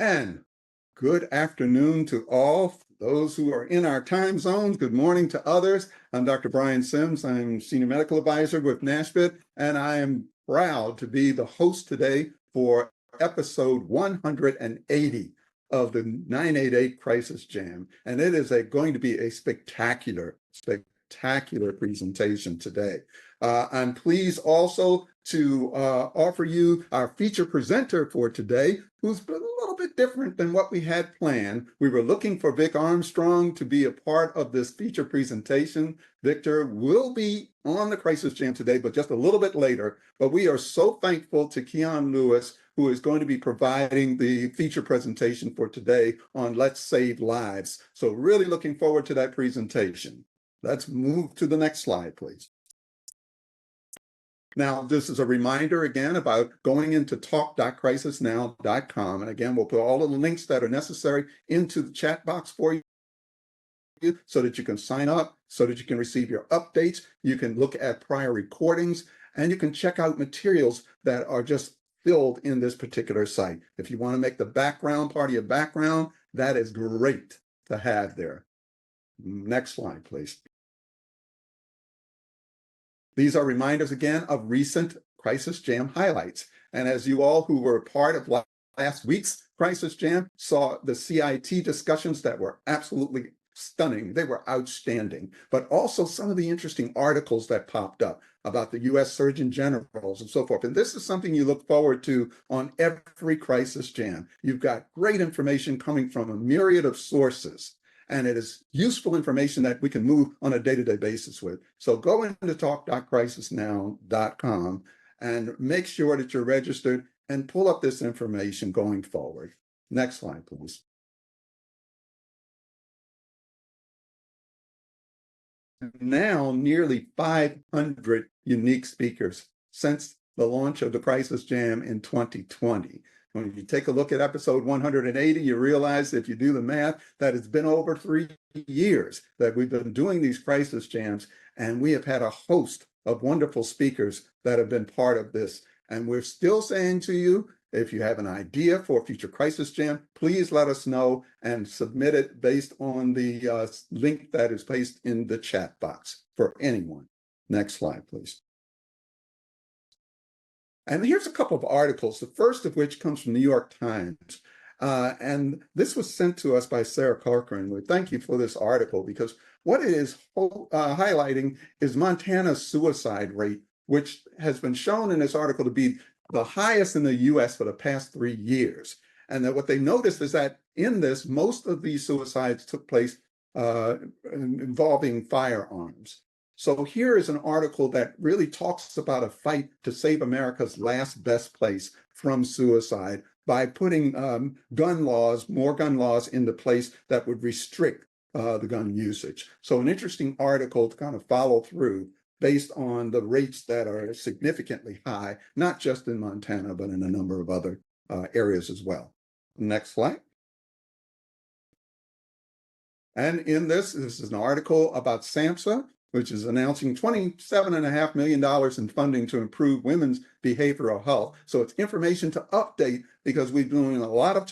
And good afternoon to all those who are in our time zones. Good morning to others. I'm Dr. Brian Sims. I'm Senior Medical Advisor with NASHBIT, and I am proud to be the host today for episode 180 of the 988 Crisis Jam. And it is going to be a spectacular presentation today. I'm pleased also to offer you our feature presenter for today, who's been a little bit different than what we had planned. We were looking for Vic Armstrong to be a part of this feature presentation. Victor will be on the Crisis Jam today, but just a little bit later. But we are so thankful to Keon Lewis, who is going to be providing the feature presentation for today on Let's Save Lives. So really looking forward to that presentation. Let's move to the next slide, please. Now, this is a reminder again about going into talk.crisisnow.com. And again, we'll put all of the links that are necessary into the chat box for you so that you can sign up, so that you can receive your updates. You can look at prior recordings, and you can check out materials that are just filled in this particular site. If you want to make the background part of your background, that is great to have there. Next slide, please. These are reminders again of recent Crisis Jam highlights. And as you all who were part of last week's Crisis Jam saw the CIT discussions that were absolutely stunning. They were outstanding, but also some of the interesting articles that popped up about the U.S. Surgeon Generals and so forth. And this is something you look forward to on every Crisis Jam. You've got great information coming from a myriad of sources, and it is useful information that we can move on a day-to-day basis with. So go into talk.crisisnow.com and make sure that you're registered and pull up this information going forward. Next slide, please. Now, nearly 500 unique speakers since the launch of the Crisis Jam in 2020. When you take a look at episode 180, you realize if you do the math, that it's been over 3 years that we've been doing these Crisis Jams, and we have had a host of wonderful speakers that have been part of this. And we're still saying to you, if you have an idea for a future Crisis Jam, please let us know and submit it based on the link that is placed in the chat box for anyone. Next slide, please. And here's a couple of articles, the first of which comes from the New York Times. And this was sent to us by Sarah Corcoran. We thank you for this article, because what it is highlighting is Montana's suicide rate, which has been shown in this article to be the highest in the U.S. for the past 3 years. And that what they noticed is that in this, most of these suicides took place involving firearms. So here is an article that really talks about a fight to save America's last best place from suicide by putting more gun laws into place that would restrict the gun usage. So an interesting article to kind of follow through based on the rates that are significantly high, not just in Montana, but in a number of other areas as well. Next slide. And in this is an article about SAMHSA, which is announcing $27.5 million in funding to improve women's behavioral health. So it's information to update, because we've been doing a lot of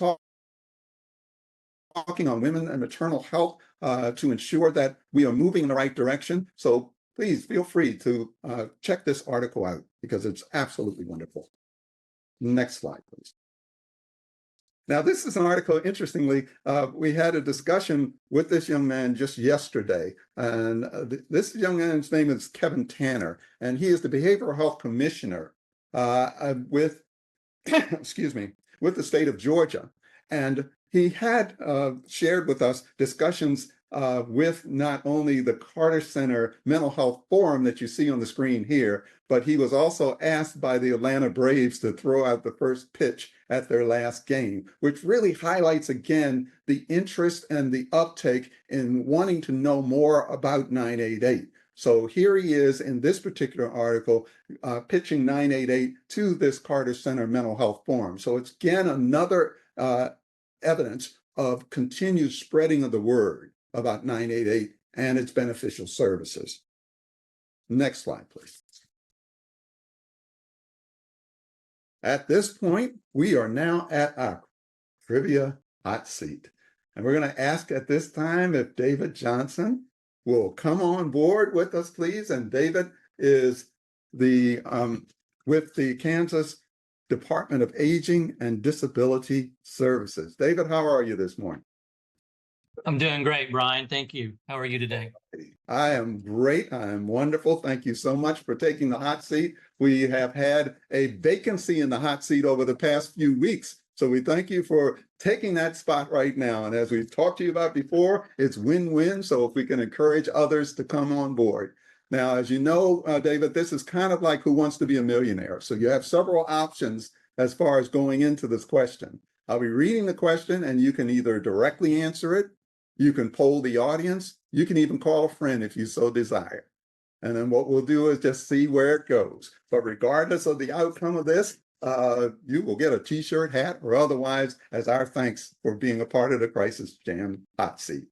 talking on women and maternal health to ensure that we are moving in the right direction. So please feel free to check this article out, because it's absolutely wonderful. Next slide, please. Now, this is an article, interestingly, we had a discussion with this young man just yesterday. And this young man's name is Kevin Tanner, and he is the Behavioral Health Commissioner with, excuse me, with the state of Georgia. And he had shared with us discussions with not only the Carter Center Mental Health Forum that you see on the screen here, but he was also asked by the Atlanta Braves to throw out the first pitch at their last game, which really highlights again the interest and the uptake in wanting to know more about 988. So here he is in this particular article pitching 988 to this Carter Center Mental Health Forum. So it's again another evidence of continued spreading of the word about 988 and its beneficial services. Next slide, please. At this point, we are now at our Trivia Hot Seat. And we're going to ask at this time if David Johnson will come on board with us, please. And David is the with the Kansas Department of Aging and Disability Services. David, how are you this morning? I'm doing great, Brian. Thank you. How are you today? I am great. I am wonderful. Thank you so much for taking the hot seat. We have had a vacancy in the hot seat over the past few weeks. So we thank you for taking that spot right now. And as we've talked to you about before, it's win-win. So if we can encourage others to come on board. Now, as you know, David, this is kind of like Who Wants to Be a Millionaire? So you have several options as far as going into this question. I'll be reading the question and you can either directly answer it, you can poll the audience, you can even call a friend if you so desire. And then what we'll do is just see where it goes. But regardless of the outcome of this, you will get a t-shirt, hat, or otherwise as our thanks for being a part of the Crisis Jam hot seat.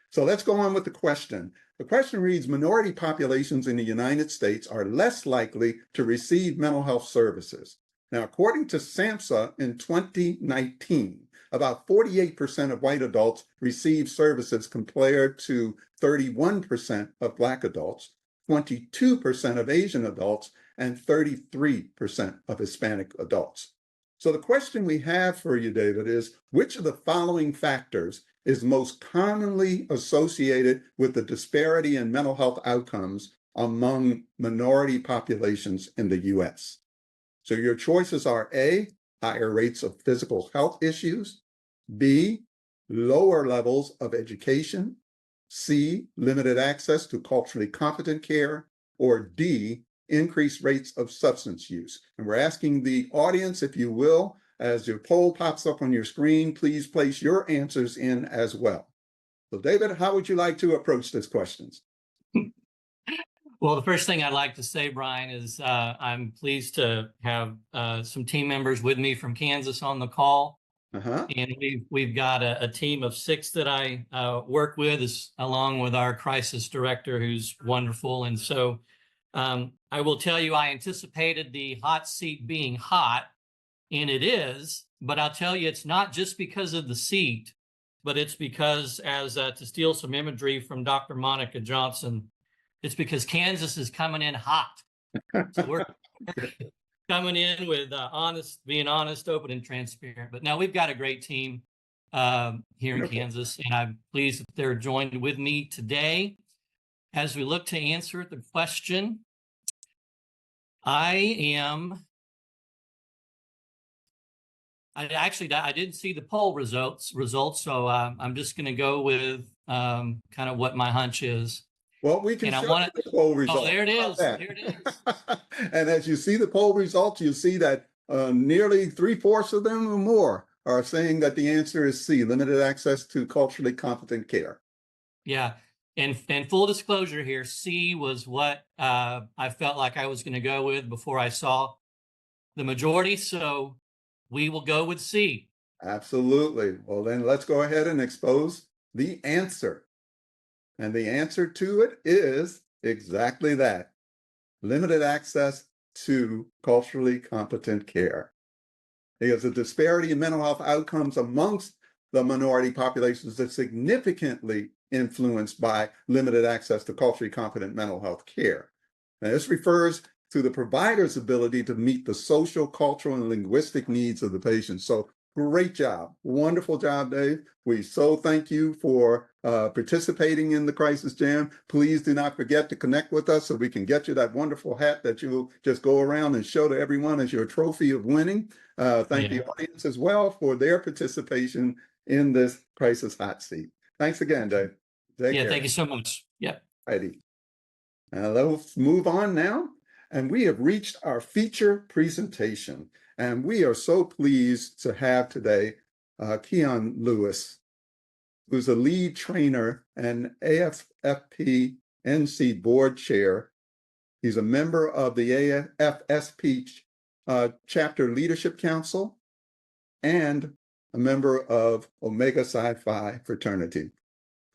So let's go on with the question. The question reads, minority populations in the United States are less likely to receive mental health services. Now, according to SAMHSA in 2019, about 48% of white adults receive services compared to 31% of Black adults, 22% of Asian adults, and 33% of Hispanic adults. So the question we have for you, David, is which of the following factors is most commonly associated with the disparity in mental health outcomes among minority populations in the U.S.? So your choices are A, higher rates of physical health issues, B, lower levels of education, C, limited access to culturally competent care, or D, increased rates of substance use. And we're asking the audience, if you will, as your poll pops up on your screen, please place your answers in as well. So David, how would you like to approach this question? Well, the first thing I'd like to say, Brian, is I'm pleased to have some team members with me from Kansas on the call. And we've got a team of 6 that I work with, along with our crisis director, who's wonderful. And so I will tell you, I anticipated the hot seat being hot, and it is, but I'll tell you, it's not just because of the seat, but it's because, as to steal some imagery from Dr. Monica Johnson, it's because Kansas is coming in hot. So we're coming in with being honest, open, and transparent. But now we've got a great team here in Kansas, and I'm pleased that they're joined with me today. As we look to answer the question, I didn't see the poll results, so I'm just going to go with kind of what my hunch is. Well, we can show you the poll results. Oh, there it is. There it is. And as you see the poll results, you see that nearly 3/4 of them or more are saying that the answer is C, limited access to culturally competent care. Yeah. And full disclosure here, C was what I felt like I was going to go with before I saw the majority. So we will go with C. Absolutely. Well, then let's go ahead and expose the answer. And the answer to it is exactly that. Limited access to culturally competent care. Because the disparity in mental health outcomes amongst the minority populations is significantly influenced by limited access to culturally competent mental health care. Now, this refers to the provider's ability to meet the social, cultural, and linguistic needs of the patient. So great job. Wonderful job, Dave. We so thank you for participating in the Crisis Jam. Please do not forget to connect with us so we can get you that wonderful hat that you'll just go around and show to everyone as your trophy of winning. Thank the audience as well for their participation in this Crisis Hot Seat. Thanks again, Dave. Take care. Thank you so much. Righty. Let's move on now. And we have reached our feature presentation. And we are so pleased to have today Keon Lewis, who's a lead trainer and AFSP NC board chair. He's a member of the AFSP Chapter Leadership Council and a member of Omega Psi Phi fraternity.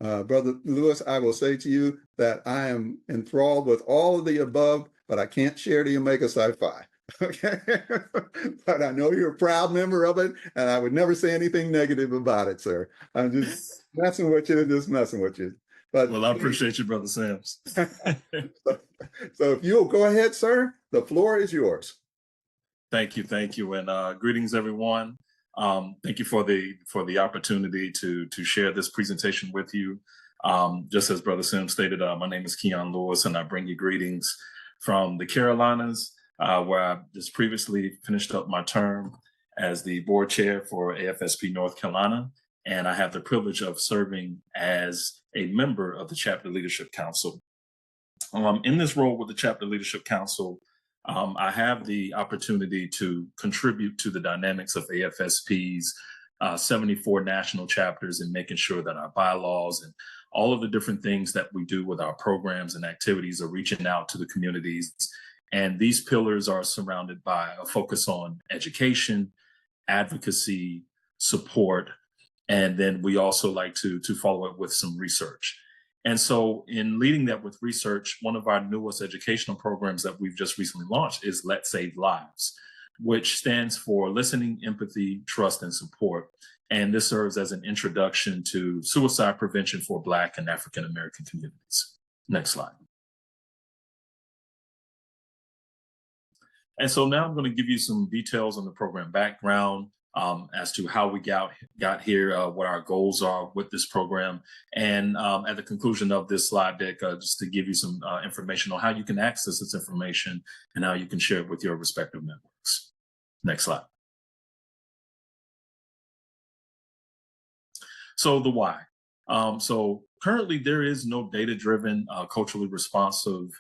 Brother Lewis, I will say to you that I am enthralled with all of the above, but I can't share the Omega Psi Phi. Okay. But I know you're a proud member of it, and I would never say anything negative about it, sir. I'm just messing with you, just messing with you. But Well, I appreciate you, Brother Sams. so, so if you'll go ahead, sir, the floor is yours. Thank you, and greetings, everyone. Thank you for the opportunity to share this presentation with you. Just as Brother Sim stated, my name is Keon Lewis, and I bring you greetings from the Carolinas, where I just previously finished up my term as the board chair for AFSP North Carolina, and I have the privilege of serving as a member of the Chapter Leadership Council. In this role with the Chapter Leadership Council, I have the opportunity to contribute to the dynamics of AFSP's 74 national chapters and making sure that our bylaws and all of the different things that we do with our programs and activities are reaching out to the communities. And these pillars are surrounded by a focus on education, advocacy, support, and then we also like to follow it with some research. And so in leading that with research, one of our newest educational programs that we've just recently launched is Let's Save Lives, which stands for Listening, Empathy, Trust, and Support. And this serves as an introduction to suicide prevention for Black and African American communities. Next slide. And so now I'm going to give you some details on the program background, as to how we got here, what our goals are with this program. And at the conclusion of this slide deck, just to give you some information on how you can access this information and how you can share it with your respective networks. Next slide. So the why. So currently there is no data-driven, culturally responsive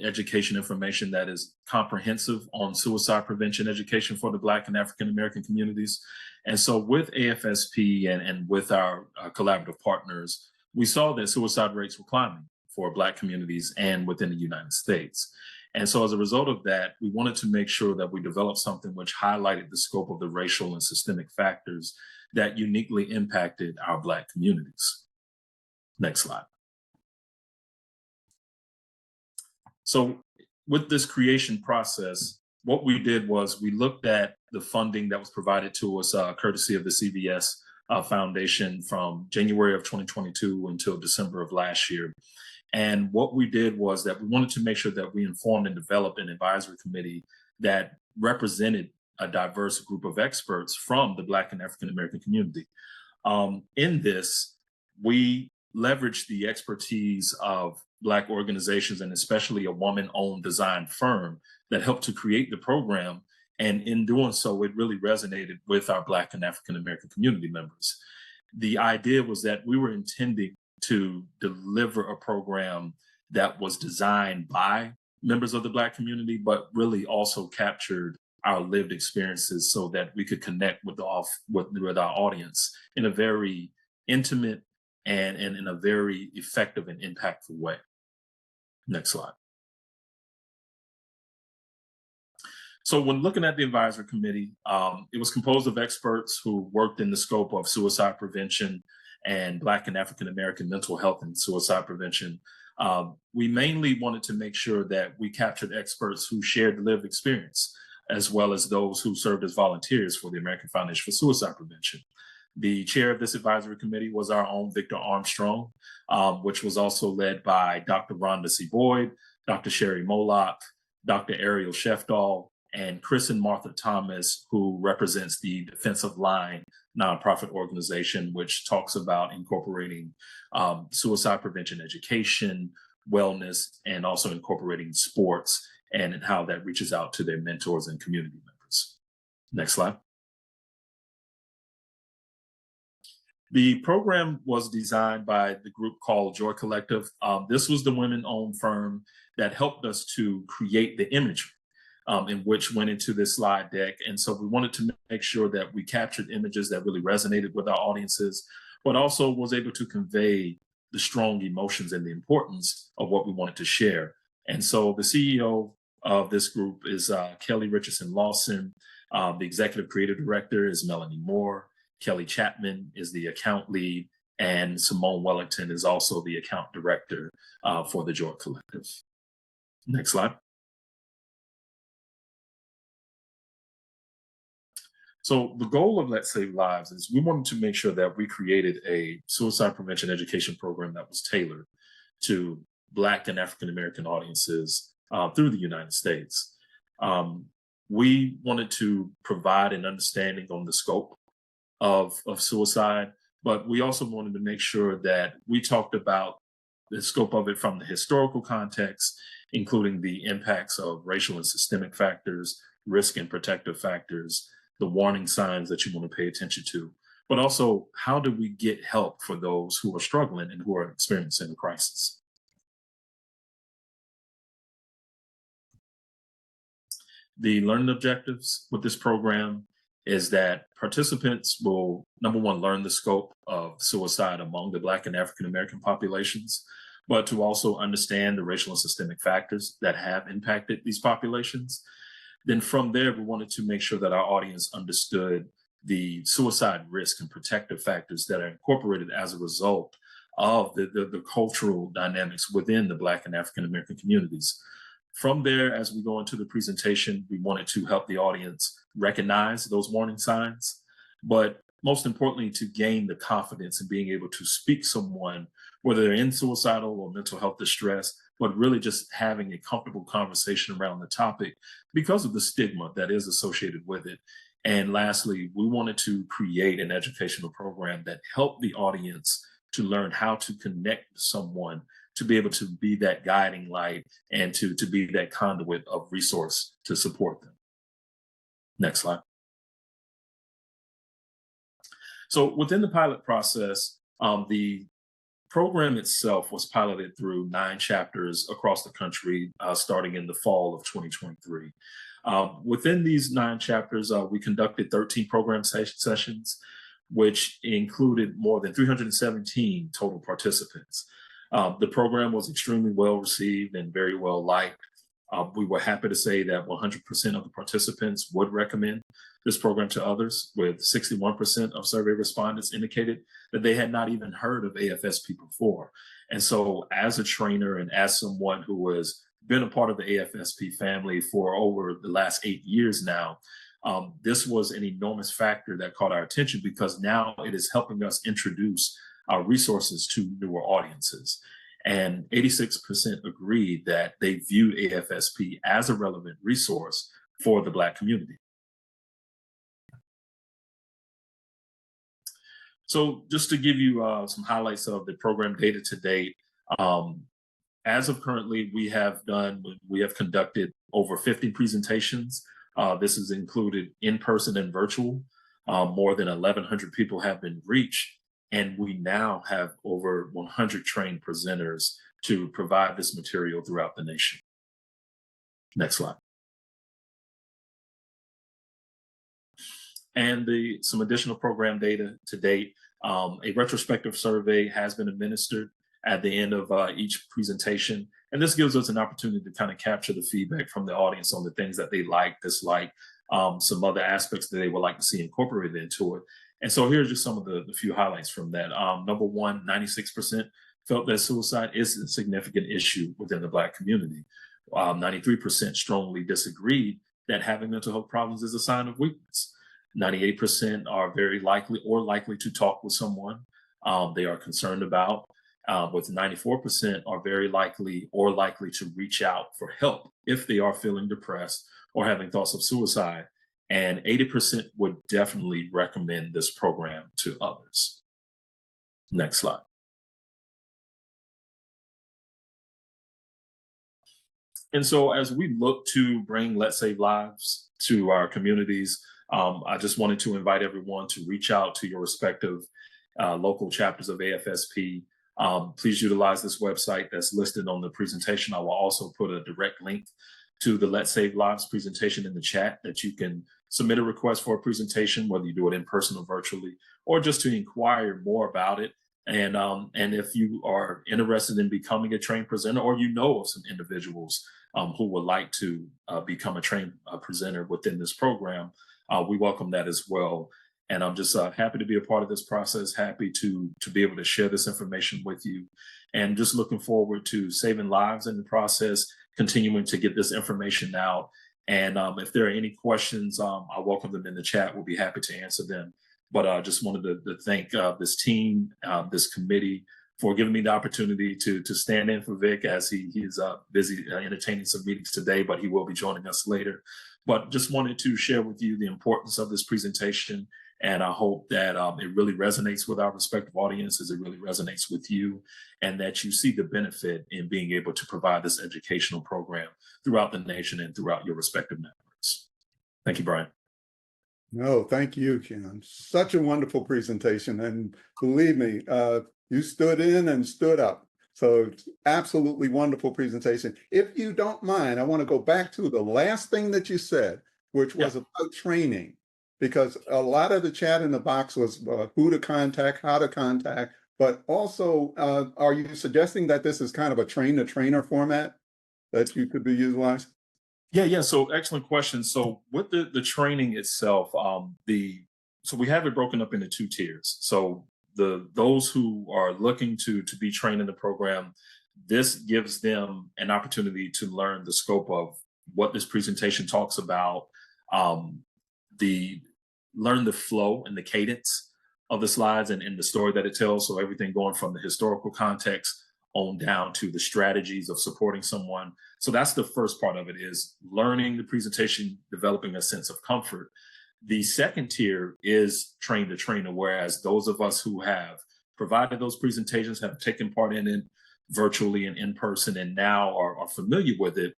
education information that is comprehensive on suicide prevention education for the Black and African American communities. And so with AFSP and with our collaborative partners, we saw that suicide rates were climbing for Black communities and within the United States. And so as a result of that, we wanted to make sure that we developed something which highlighted the scope of the racial and systemic factors that uniquely impacted our Black communities. Next slide. So with this creation process, what we did was we looked at the funding that was provided to us courtesy of the CVS Foundation from January of 2022 until December of last year. And what we did was that we wanted to make sure that we informed and developed an advisory committee that represented a diverse group of experts from the Black and African American community. In this, we leveraged the expertise of Black organizations and especially a woman-owned design firm that helped to create the program. And in doing so, it really resonated with our Black and African American community members. The idea was that we were intending to deliver a program that was designed by members of the Black community, but really also captured our lived experiences so that we could connect with our audience in a very intimate and in a very effective and impactful way. Next slide. So when looking at the advisory committee, it was composed of experts who worked in the scope of suicide prevention and Black and African American mental health and suicide prevention. We mainly wanted to make sure that we captured experts who shared lived experience, as well as those who served as volunteers for the American Foundation for Suicide Prevention. The chair of this advisory committee was our own Victor Armstrong, which was also led by Dr. Rhonda C. Boyd, Dr. Sherry Moloch, Dr. Ariel Shefdall, and Chris and Martha Thomas, who represents the Defensive Line nonprofit organization, which talks about incorporating suicide prevention education, wellness, and also incorporating sports and how that reaches out to their mentors and community members. Next slide. The program was designed by the group called Joy Collective. This was the women-owned firm that helped us to create the imagery in which went into this slide deck. And so we wanted to make sure that we captured images that really resonated with our audiences, but also was able to convey the strong emotions and the importance of what we wanted to share. And so the CEO of this group is Kelly Richardson Lawson. The executive creative director is Melanie Moore. Kelly Chapman is the account lead, and Simone Wellington is also the account director for the Joy Collective. Next slide. So the goal of Let's Save Lives is we wanted to make sure that we created a suicide prevention education program that was tailored to Black and African American audiences through the United States. We wanted to provide an understanding on the scope of suicide, but we also wanted to make sure that we talked about the scope of it from the historical context, including the impacts of racial and systemic factors, risk and protective factors, the warning signs that you want to pay attention to, but also how do we get help for those who are struggling and who are experiencing a crisis. The learning objectives with this program is that participants will, number one, learn the scope of suicide among the Black and African American populations, but to also understand the racial and systemic factors that have impacted these populations. Then from there, we wanted to make sure that our audience understood the suicide risk and protective factors that are incorporated as a result of the cultural dynamics within the Black and African American communities. From there, as we go into the presentation, we wanted to help the audience recognize those warning signs, but most importantly, to gain the confidence in being able to speak someone, whether they're in suicidal or mental health distress, but really just having a comfortable conversation around the topic because of the stigma that is associated with it. And lastly, we wanted to create an educational program that helped the audience to learn how to connect someone to be able to be that guiding light and to be that conduit of resource to support them. Next slide. So within the pilot process, the program itself was piloted through 9 chapters across the country, starting in the fall of 2023. Within these 9 chapters, we conducted 13 program sessions, which included more than 317 total participants. The program was extremely well received and very well liked. We were happy to say that 100% of the participants would recommend this program to others, with 61% of survey respondents indicated that they had not even heard of AFSP before. And so as a trainer and as someone who has been a part of the AFSP family for over the last 8 years now, this was an enormous factor that caught our attention because now it is helping us introduce our resources to newer audiences. And 86% agreed that they viewed AFSP as a relevant resource for the Black community. So just to give you some highlights of the program data to date, as of currently, we have conducted over 50 presentations. This is included in-person and virtual. More than 1,100 people have been reached. And we now have over 100 trained presenters to provide this material throughout the nation. Next slide. And some additional program data to date. A retrospective survey has been administered at the end of each presentation. And this gives us an opportunity to kind of capture the feedback from the audience on the things that they like, dislike, some other aspects that they would like to see incorporated into it. And so here's just some of the few highlights from that. Number one, 96% felt that suicide is a significant issue within the Black community. 93% strongly disagreed that having mental health problems is a sign of weakness. 98% are very likely to talk with someone they are concerned about. With 94% are very likely to reach out for help if they are feeling depressed or having thoughts of suicide. And 80% would definitely recommend this program to others. Next slide. And so as we look to bring Let's Save Lives to our communities, I just wanted to invite everyone to reach out to your respective local chapters of AFSP. Please utilize this website that's listed on the presentation. I will also put a direct link to the Let's Save Lives presentation in the chat that you can submit a request for a presentation, whether you do it in person or virtually, or just to inquire more about it. And if you are interested in becoming a trained presenter, or you know of some individuals who would like to become a trained presenter within this program, we welcome that as well. And I'm just happy to be a part of this process, happy to be able to share this information with you, and just looking forward to saving lives in the process, continuing to get this information out, And if there are any questions, I welcome them in the chat. We'll be happy to answer them. But I just wanted to thank this team, this committee, for giving me the opportunity to stand in for Vic as he is busy entertaining some meetings today, but he will be joining us later. But just wanted to share with you the importance of this presentation. And I hope that it really resonates with our respective audiences. It really resonates with you, and that you see the benefit in being able to provide this educational program throughout the nation and throughout your respective networks. Thank you, Brian. No, thank you, Keon. Such a wonderful presentation. And believe me, you stood in and stood up. So it's absolutely wonderful presentation. If you don't mind, I want to go back to the last thing that you said, which was about training, because a lot of the chat in the box was who to contact, how to contact, but also are you suggesting that this is kind of a train-the-trainer format that you could be utilized? Yeah. So excellent question. So with the training itself, so we have it broken up into 2 tiers. So those who are looking to be trained in the program, this gives them an opportunity to learn the scope of what this presentation talks about, learn the flow and the cadence of the slides and the story that it tells. So everything going from the historical context on down to the strategies of supporting someone. So that's the first part of it, is learning the presentation, developing a sense of comfort. The second tier is train the trainer, whereas those of us who have provided those presentations, have taken part in it virtually and in person, and now are familiar with it,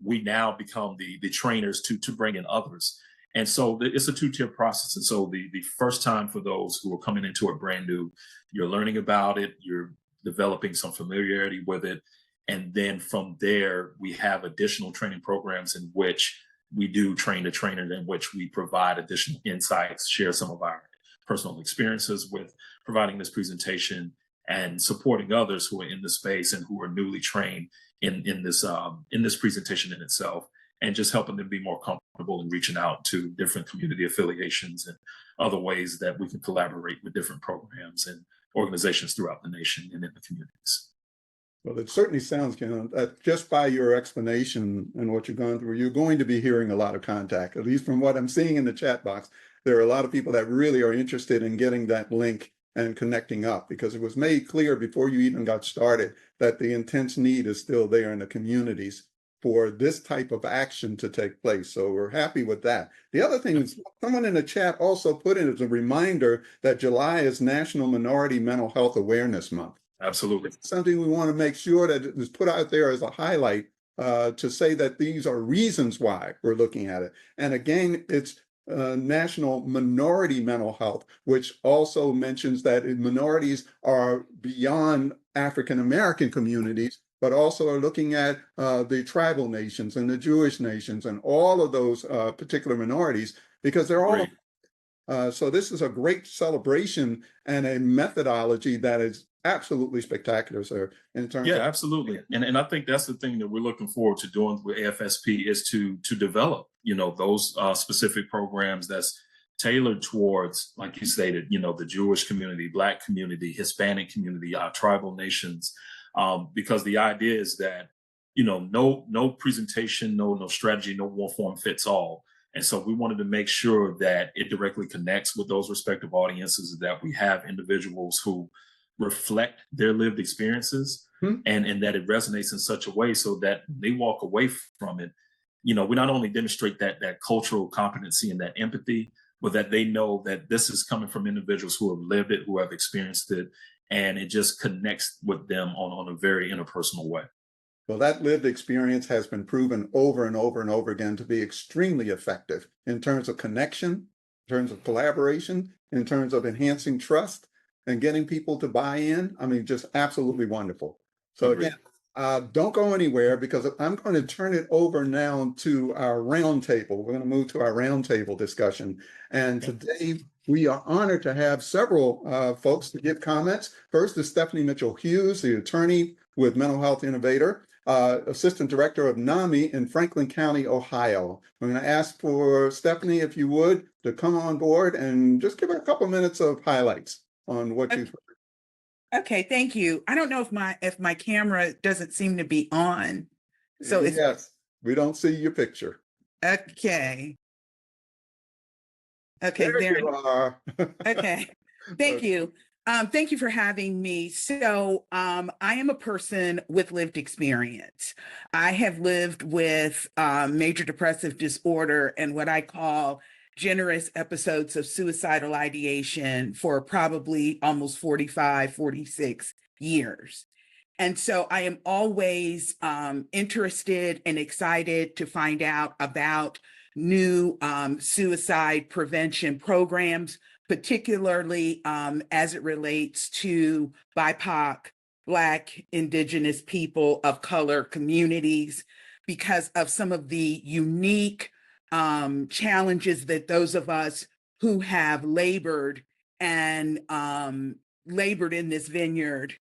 we now become the trainers to bring in others. And so it's a 2-tier process. And so the first time, for those who are coming into it brand new, you're learning about it, you're developing some familiarity with it. And then from there, we have additional training programs in which we do train the trainer, in which we provide additional insights, share some of our personal experiences with providing this presentation, and supporting others who are in the space and who are newly trained in this presentation in itself, and just helping them be more comfortable in reaching out to different community affiliations and other ways that we can collaborate with different programs and organizations throughout the nation and in the communities. Well, it certainly sounds, Keon, that just by your explanation and what you've gone through, you're going to be hearing a lot of contact, at least from what I'm seeing in the chat box. There are a lot of people that really are interested in getting that link and connecting up, because it was made clear before you even got started that the intense need is still there in the communities for this type of action to take place. So we're happy with that. The other thing is, someone in the chat also put in as a reminder that July is National Minority Mental Health Awareness Month. Absolutely. It's something we want to make sure that it is put out there as a highlight to say that these are reasons why we're looking at it. And again, it's National Minority Mental Health, which also mentions that minorities are beyond African American communities, but also are looking at the tribal nations and the Jewish nations and all of those particular minorities, because they're all. So this is a great celebration and a methodology that is absolutely spectacular, sir. In terms of absolutely. And I think that's the thing that we're looking forward to doing with AFSP, is to develop, those specific programs that's tailored towards, like you stated, the Jewish community, Black community, Hispanic community, our tribal nations, because the idea is that, no presentation, no strategy, no one form fits all. And so we wanted to make sure that it directly connects with those respective audiences, that we have individuals who reflect their lived experiences, and that it resonates in such a way so that they walk away from it. We not only demonstrate that cultural competency and that empathy, but that they know that this is coming from individuals who have lived it, who have experienced it, and it just connects with them on a very interpersonal way. Well, that lived experience has been proven over and over and over again to be extremely effective in terms of connection, in terms of collaboration, in terms of enhancing trust and getting people to buy in. I mean, just absolutely wonderful. So again, don't go anywhere, because I'm going to turn it over now to our roundtable. We're going to move to our roundtable discussion. And today we are honored to have several folks to give comments. First is Stephanie Mitchell-Hughes, the attorney with Mental Health Innovator, Assistant Director of NAMI in Franklin County, Ohio. I'm going to ask for Stephanie, if you would, to come on board and just give her a couple minutes of highlights on what you've heard. Okay, thank you. I don't know if my camera doesn't seem to be on. So it's, yes, we don't see your picture. Okay. Okay, There you are. Okay. Thank you. Thank you for having me. So, I am a person with lived experience. I have lived with major depressive disorder and what I call generous episodes of suicidal ideation for probably almost 45, 46 years. And so I am always interested and excited to find out about new suicide prevention programs, particularly as it relates to BIPOC, Black, Indigenous people of color communities, because of some of the unique challenges that those of us who have labored and labored in this vineyard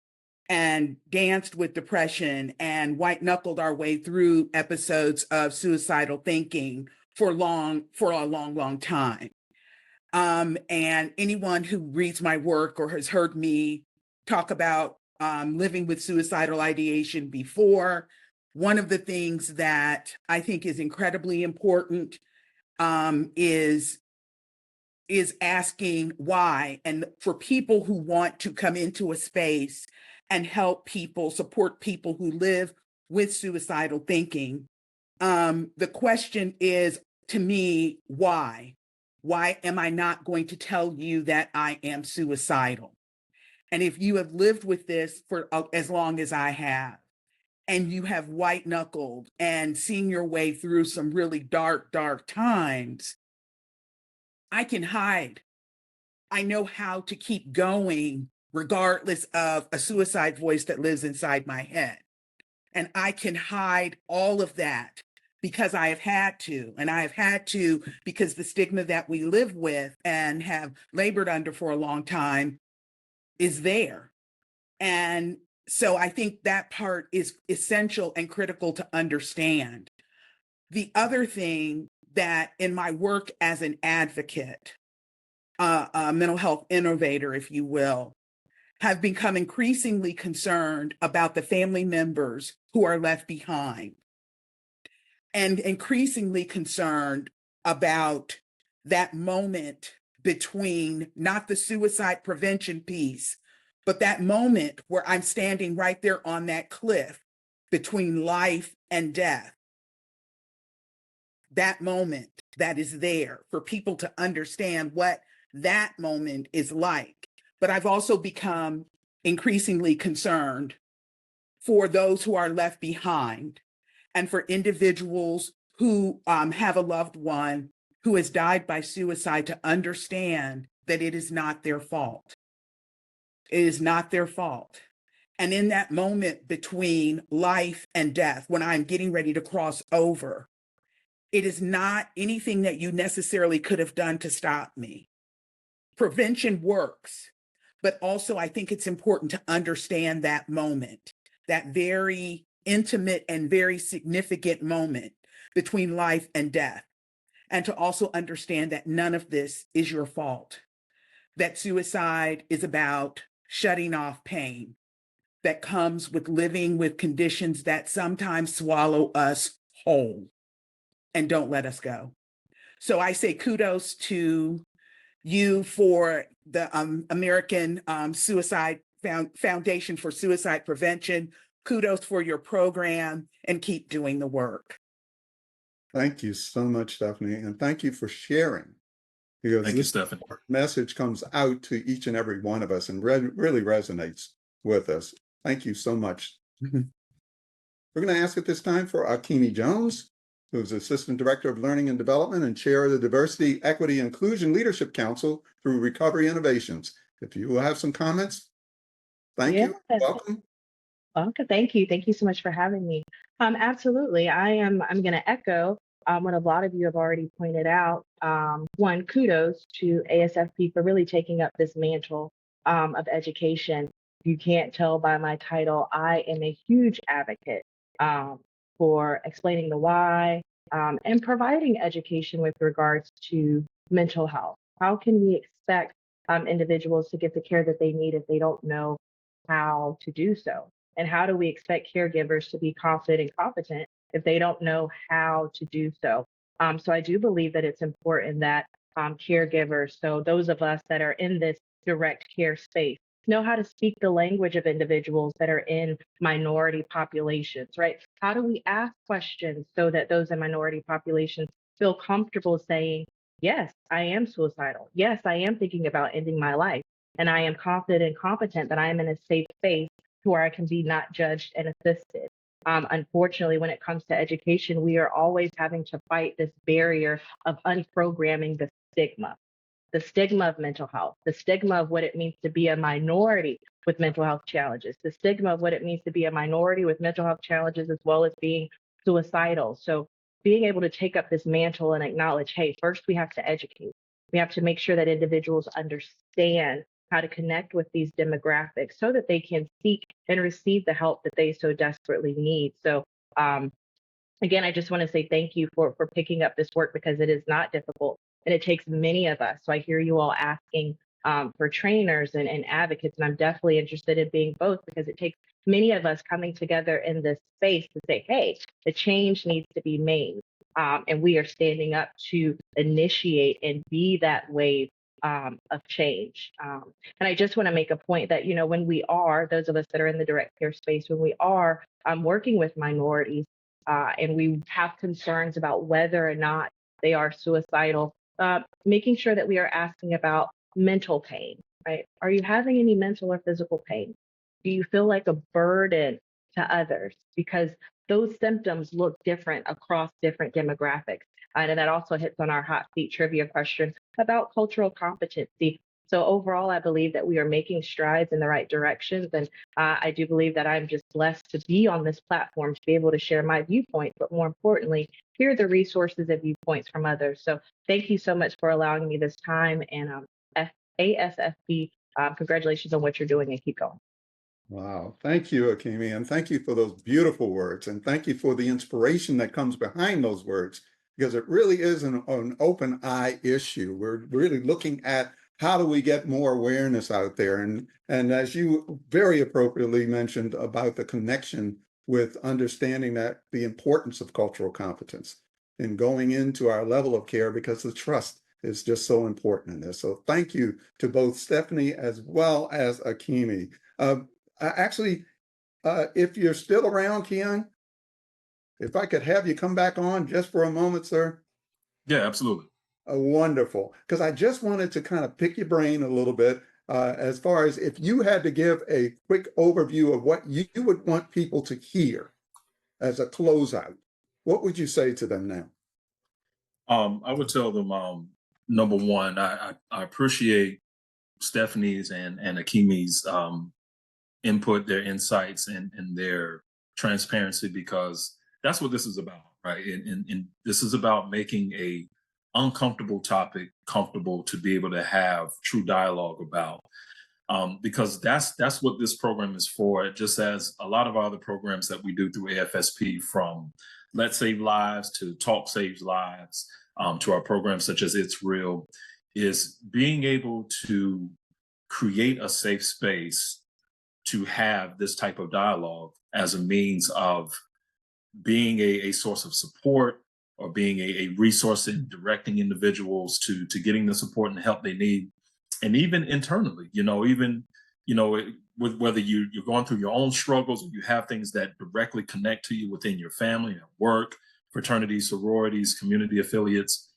and danced with depression and white knuckled our way through episodes of suicidal thinking for a long time. And anyone who reads my work or has heard me talk about living with suicidal ideation before, one of the things that I think is incredibly important is asking why. And for people who want to come into a space and help people, support people who live with suicidal thinking, the question is, to me, why? Why am I not going to tell you that I am suicidal? And if you have lived with this for as long as I have, and you have white knuckled and seen your way through some really dark times, I can hide. I know how to keep going regardless of a suicide voice that lives inside my head. And I can hide all of that because I have had to. And I have had to because the stigma that we live with and have labored under for a long time is there. And so I think that part is essential and critical to understand. The other thing that in my work as an advocate, a mental health innovator, if you will, have become increasingly concerned about the family members who are left behind and increasingly concerned about that moment between not the suicide prevention piece, but that moment where I'm standing right there on that cliff between life and death. That moment that is there for people to understand what that moment is like. But I've also become increasingly concerned for those who are left behind and for individuals who have a loved one who has died by suicide to understand that it is not their fault. It is not their fault. And in that moment between life and death, when I'm getting ready to cross over, it is not anything that you necessarily could have done to stop me. Prevention works, but also I think it's important to understand that moment, that very intimate and very significant moment between life and death, and to also understand that none of this is your fault, that suicide is about shutting off pain that comes with living with conditions that sometimes swallow us whole and don't let us go. So I say kudos to you for the American Suicide Foundation for Suicide Prevention. Kudos for your program and keep doing the work. Thank you so much, Stephanie. And thank you for sharing. Because Thank you, Stephanie. Message comes out to each and every one of us and really resonates with us. Thank you so much. We're going to ask at this time for Akimi Jones, who's Assistant Director of Learning and Development and Chair of the Diversity, Equity, Inclusion Leadership Council through Recovery Innovations. If you will have some comments, thank you. Welcome. Okay, thank you. Thank you so much for having me. Absolutely. I'm going to echo what a lot of you have already pointed out. One, kudos to AFSP for really taking up this mantle of education. If you can't tell by my title, I am a huge advocate for explaining the why and providing education with regards to mental health. How can we expect individuals to get the care that they need if they don't know how to do so? And how do we expect caregivers to be confident and competent if they don't know how to do so? So I do believe that it's important that caregivers, so those of us that are in this direct care space, know how to speak the language of individuals that are in minority populations, right? How do we ask questions so that those in minority populations feel comfortable saying, yes, I am suicidal. Yes, I am thinking about ending my life. And I am confident and competent that I am in a safe space to where I can be not judged and assisted. Unfortunately, when it comes to education, we are always having to fight this barrier of unprogramming the stigma of mental health, the stigma of what it means to be a minority with mental health challenges, the stigma of what it means to be a minority with mental health challenges, as well as being suicidal. So being able to take up this mantle and acknowledge, hey, first we have to educate. We have to make sure that individuals understand how to connect with these demographics so that they can seek and receive the help that they so desperately need. So again, I just want to say thank you for picking up this work because it is not difficult and it takes many of us. So I hear you all asking for trainers and advocates, and I'm definitely interested in being both because it takes many of us coming together in this space to say, hey, the change needs to be made. And we are standing up to initiate and be that wave of change. And I just want to make a point that, you know, when we are, those of us that are in the direct care space, when we are working with minorities and we have concerns about whether or not they are suicidal, making sure that we are asking about mental pain, right? Are you having any mental or physical pain? Do you feel like a burden to others? Because those symptoms look different across different demographics. And that also hits on our hot seat trivia question about cultural competency. So overall, I believe that we are making strides in the right directions. And I do believe that I'm just blessed to be on this platform to be able to share my viewpoint, but more importantly, hear the resources and viewpoints from others. So thank you so much for allowing me this time. And AFSP, congratulations on what you're doing and keep going. Wow. Thank you, Akimi. And thank you for those beautiful words. And thank you for the inspiration that comes behind those words, because it really is an open eye issue. We're really looking at how do we get more awareness out there? And as you very appropriately mentioned about the connection with understanding that the importance of cultural competence in going into our level of care, because the trust is just so important in this. So thank you to both Stephanie as well as Akimi. Actually, if you're still around, Keon, if I could have you come back on just for a moment, sir. Yeah, absolutely. Wonderful. Because I just wanted to kind of pick your brain a little bit as far as if you had to give a quick overview of what you would want people to hear as a closeout, what would you say to them now? I would tell them, number one, I appreciate Stephanie's and Akimi's input, their insights, and their transparency, because that's what this is about, right? And this is about making a uncomfortable topic comfortable to be able to have true dialogue about, because that's what this program is for. Just as a lot of other programs that we do through AFSP, from Let's Save Lives to Talk Saves Lives, to our programs such as It's Real, is being able to create a safe space to have this type of dialogue as a means of being a source of support, or being a resource in directing individuals to getting the support and help they need. And even internally, with whether you're going through your own struggles, or you have things that directly connect to you within your family, at work, fraternities, sororities, community affiliates,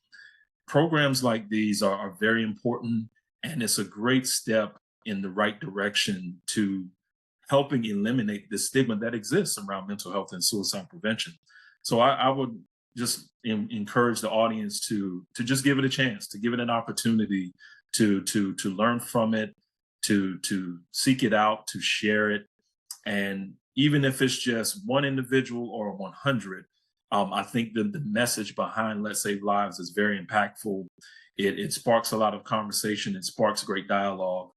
programs like these are very important. And it's a great step in the right direction to helping eliminate the stigma that exists around mental health and suicide prevention. So I would just encourage the audience to just give it a chance, to give it an opportunity to learn from it, to seek it out, to share it. And even if it's just one individual or 100, I think the message behind Let's Save Lives is very impactful. It sparks a lot of conversation. It sparks great dialogue.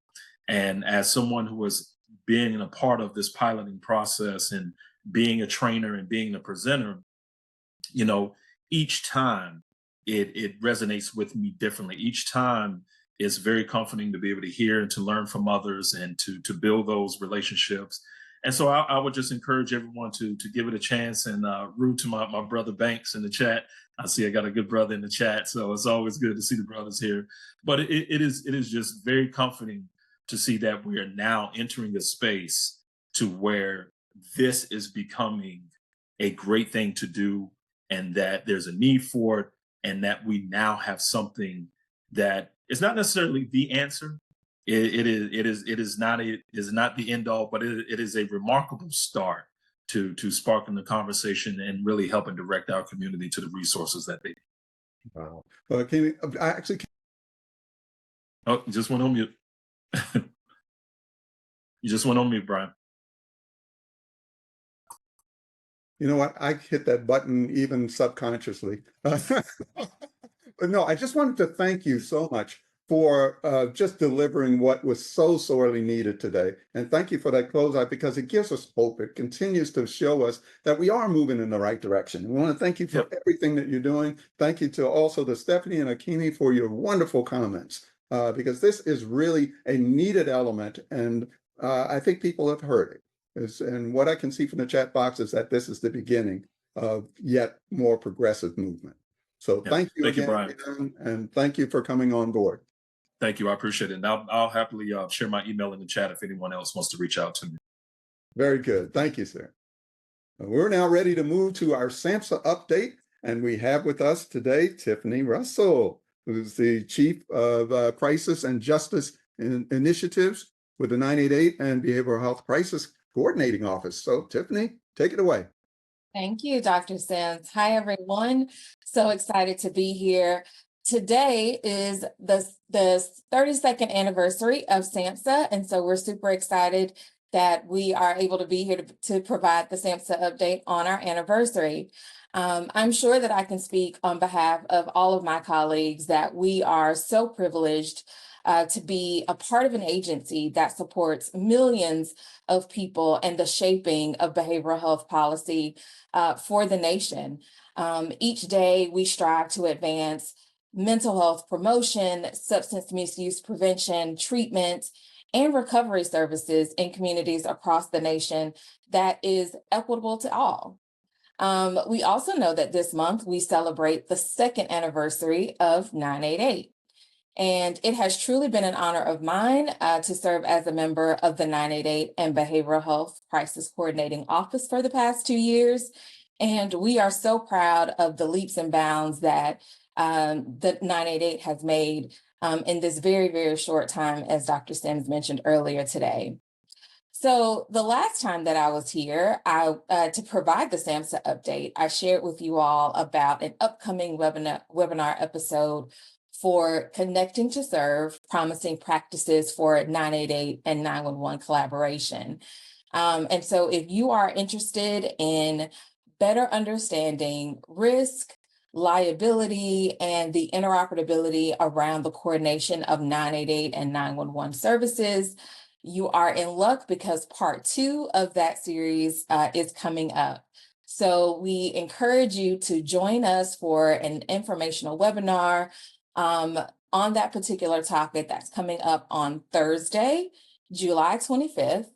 And as someone who has been a part of this piloting process and being a trainer and being a presenter, each time it resonates with me differently. Each time it's very comforting to be able to hear and to learn from others and to build those relationships. And so I would just encourage everyone to give it a chance, and root to my brother Banks in the chat. I see I got a good brother in the chat, so it's always good to see the brothers here. But it is just very comforting to see that we are now entering a space to where this is becoming a great thing to do, and that there's a need for it, and that we now have something that is not necessarily the answer. It is not the end all, but it is a remarkable start to sparking the conversation and really helping direct our community to the resources that they need. Wow. Can we, I actually Oh, you just went on mute. You just went on mute, Brian. You know what? I hit that button even subconsciously. But no, I just wanted to thank you so much for just delivering what was so sorely needed today. And thank you for that closeout, because it gives us hope. It continues to show us that we are moving in the right direction. We want to thank you for everything that you're doing. Thank you to also the Stephanie and Akini for your wonderful comments, because this is really a needed element. And I think people have heard it. And what I can see from the chat box is that this is the beginning of yet more progressive movement. So thank you again, Brian. And thank you for coming on board. Thank you. I appreciate it. And I'll happily share my email in the chat if anyone else wants to reach out to me. Very good. Thank you, sir. We're now ready to move to our SAMHSA update. And we have with us today Tiffany Russell, who's the Chief of Crisis and Justice Initiatives with the 988 and Behavioral Health Crisis Coordinating Office. So Tiffany, take it away. Thank you, Dr. Sims. Hi, everyone. So excited to be here. Today is the 32nd anniversary of SAMHSA, and so we're super excited that we are able to be here to provide the SAMHSA update on our anniversary. I'm sure that I can speak on behalf of all of my colleagues that we are so privileged to be a part of an agency that supports millions of people and the shaping of behavioral health policy for the nation. Each day we strive to advance mental health promotion, substance misuse prevention, treatment, and recovery services in communities across the nation that is equitable to all. We also know that this month we celebrate the second anniversary of 988. And it has truly been an honor of mine to serve as a member of the 988 and Behavioral Health Crisis Coordinating Office for the past 2 years. And we are so proud of the leaps and bounds that the 988 has made in this very, very short time, as Dr. Sims mentioned earlier today. So the last time that I was here to provide the SAMHSA update, I shared with you all about an upcoming webinar episode for Connecting to Serve, Promising Practices for 988 and 911 Collaboration. And so if you are interested in better understanding risk, liability, and the interoperability around the coordination of 988 and 911 services, you are in luck, because part 2 of that series is coming up. So we encourage you to join us for an informational webinar on that particular topic that's coming up on Thursday, July 25th,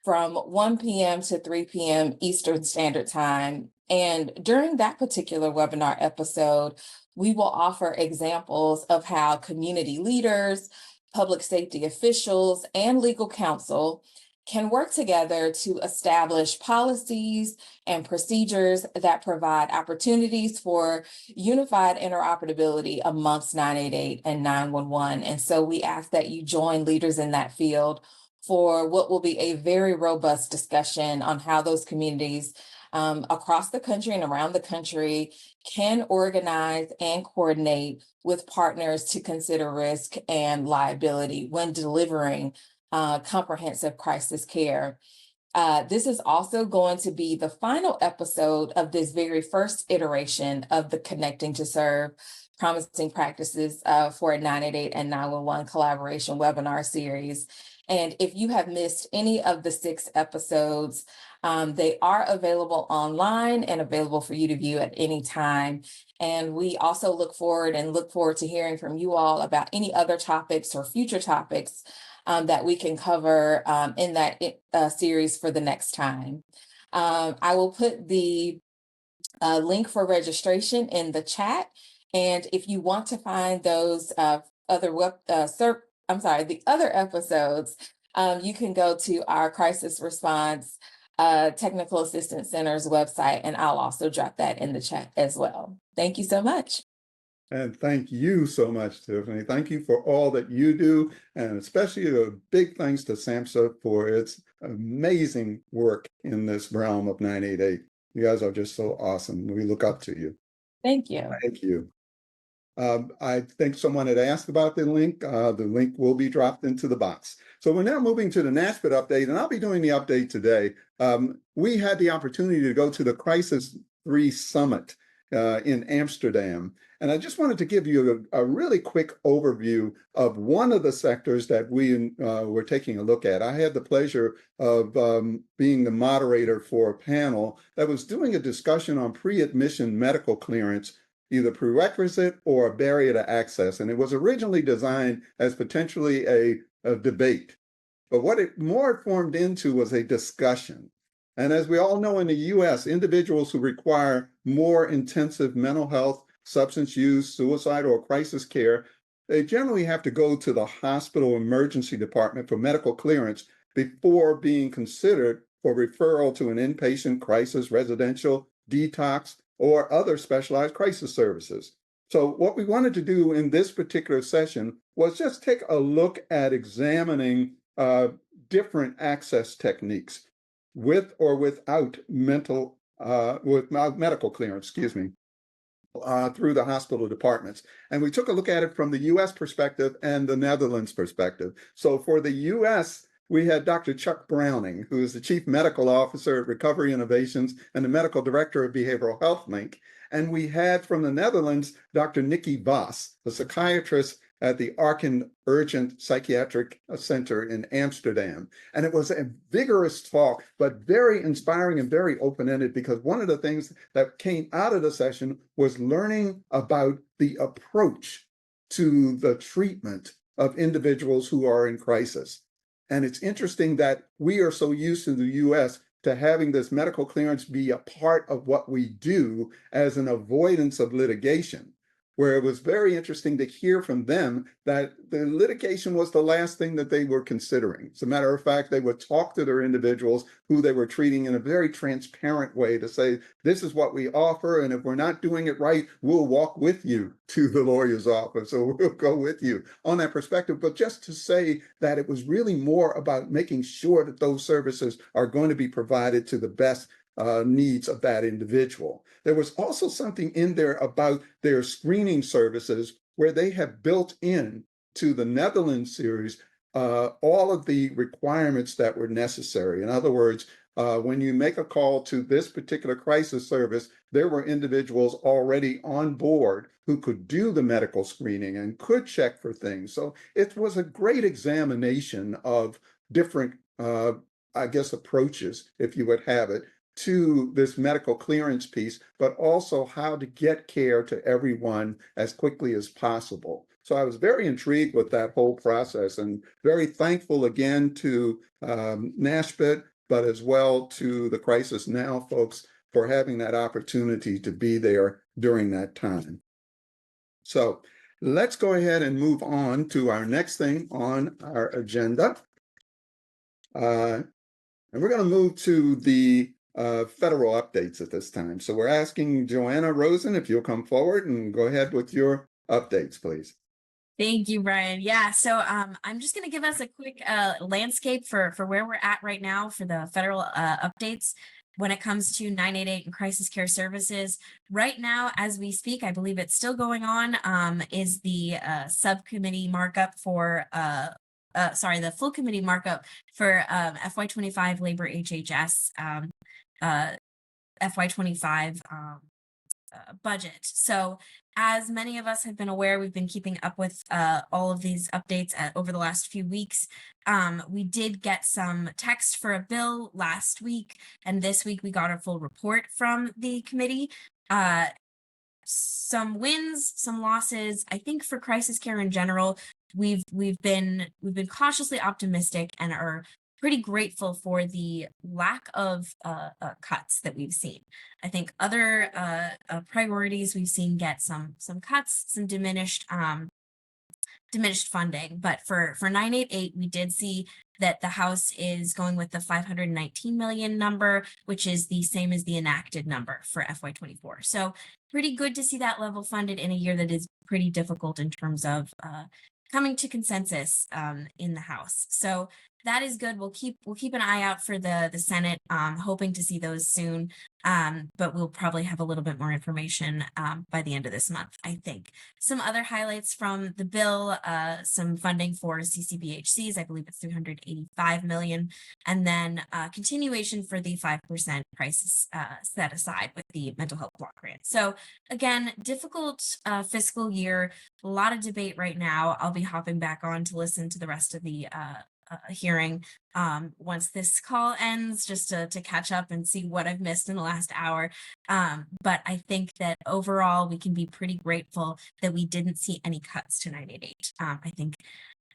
from 1 p.m. to 3 p.m. Eastern Standard Time. And during that particular webinar episode, we will offer examples of how community leaders, public safety officials, and legal counsel can work together to establish policies and procedures that provide opportunities for unified interoperability amongst 988 and 911. And so we ask that you join leaders in that field for what will be a very robust discussion on how those communities across the country and around the country can organize and coordinate with partners to consider risk and liability when delivering comprehensive crisis care. This is also going to be the final episode of this very first iteration of the Connecting to Serve, Promising Practices for 988 and 911 Collaboration webinar series. And if you have missed any of the 6 episodes, they are available online and available for you to view at any time. And we also look forward to hearing from you all about any other topics or future topics that we can cover in that series for the next time. I will put the link for registration in the chat. And if you want to find those the other episodes, you can go to our Crisis Response Technical Assistance Center's website, and I'll also drop that in the chat as well. Thank you so much. And thank you so much, Tiffany. Thank you for all that you do, and especially a big thanks to SAMHSA for its amazing work in this realm of 988. You guys are just so awesome. We look up to you. Thank you. Thank you. I think someone had asked about the link. The link will be dropped into the box. So we're now moving to the NASPIT update, and I'll be doing the update today. We had the opportunity to go to the Crisis 3 Summit in Amsterdam. And I just wanted to give you a really quick overview of one of the sectors that we were taking a look at. I had the pleasure of being the moderator for a panel that was doing a discussion on pre-admission medical clearance, either prerequisite or a barrier to access. And it was originally designed as potentially a debate. But what it more formed into was a discussion. And as we all know in the US, individuals who require more intensive mental health, substance use, suicide, or crisis care, they generally have to go to the hospital emergency department for medical clearance before being considered for referral to an inpatient crisis, residential, detox, or other specialized crisis services. So what we wanted to do in this particular session was just take a look at examining different access techniques with or without medical clearance, through the hospital departments. And we took a look at it from the US perspective and the Netherlands perspective. So for the US, we had Dr. Chuck Browning, who is the Chief Medical Officer at Recovery Innovations and the Medical Director of Behavioral Health Link. And we had from the Netherlands, Dr. Nikki Vos, a psychiatrist at the Arken Urgent Psychiatric Center in Amsterdam. And it was a vigorous talk, but very inspiring and very open-ended, because one of the things that came out of the session was learning about the approach to the treatment of individuals who are in crisis. And it's interesting that we are so used in the US to having this medical clearance be a part of what we do as an avoidance of litigation, where it was very interesting to hear from them that the litigation was the last thing that they were considering. As a matter of fact, they would talk to their individuals who they were treating in a very transparent way to say, this is what we offer, and if we're not doing it right, we'll walk with you to the lawyer's office, or we'll go with you on that perspective. But just to say that it was really more about making sure that those services are going to be provided to the best needs of that individual. There was also something in there about their screening services where they have built in to the Netherlands series all of the requirements that were necessary. In other words, when you make a call to this particular crisis service, there were individuals already on board who could do the medical screening and could check for things. So it was a great examination of different, approaches, if you would have it, to this medical clearance piece, but also how to get care to everyone as quickly as possible. So I was very intrigued with that whole process, and very thankful again to NASPIT, but as well to the Crisis Now folks for having that opportunity to be there during that time. So let's go ahead and move on to our next thing on our agenda. And we're going to move to the federal updates at this time. So we're asking Joanna Rosen if you'll come forward and go ahead with your updates, please. Thank you, Brian. Yeah, so I'm just going to give us a quick landscape for where we're at right now for the federal updates when it comes to 988 and crisis care services. Right now, as we speak, I believe it's still going on, is the subcommittee markup for the full committee markup for FY25 labor HHS FY25 budget. So as many of us have been aware, we've been keeping up with all of these updates over the last few weeks. We did get some text for a bill last week, and this week we got a full report from the committee. Some wins, some losses. I think for crisis care in general, we've been cautiously optimistic and are pretty grateful for the lack of cuts that we've seen. I think other priorities we've seen get some cuts, some diminished funding, but for 988 we did see that the House is going with the 519 million number, which is the same as the enacted number for FY24. So pretty good to see that level funded in a year that is pretty difficult in terms of coming to consensus in the House. So that is good. We'll keep an eye out for the Senate, hoping to see those soon. But we'll probably have a little bit more information by the end of this month, I think. Some other highlights from the bill, some funding for CCBHCs, I believe it's 385 million, and then continuation for the 5% prices set aside with the mental health block grant. So again, difficult fiscal year, a lot of debate right now. I'll be hopping back on to listen to the rest of the hearing once this call ends, just to catch up and see what I've missed in the last hour. But I think that overall we can be pretty grateful that we didn't see any cuts to 988.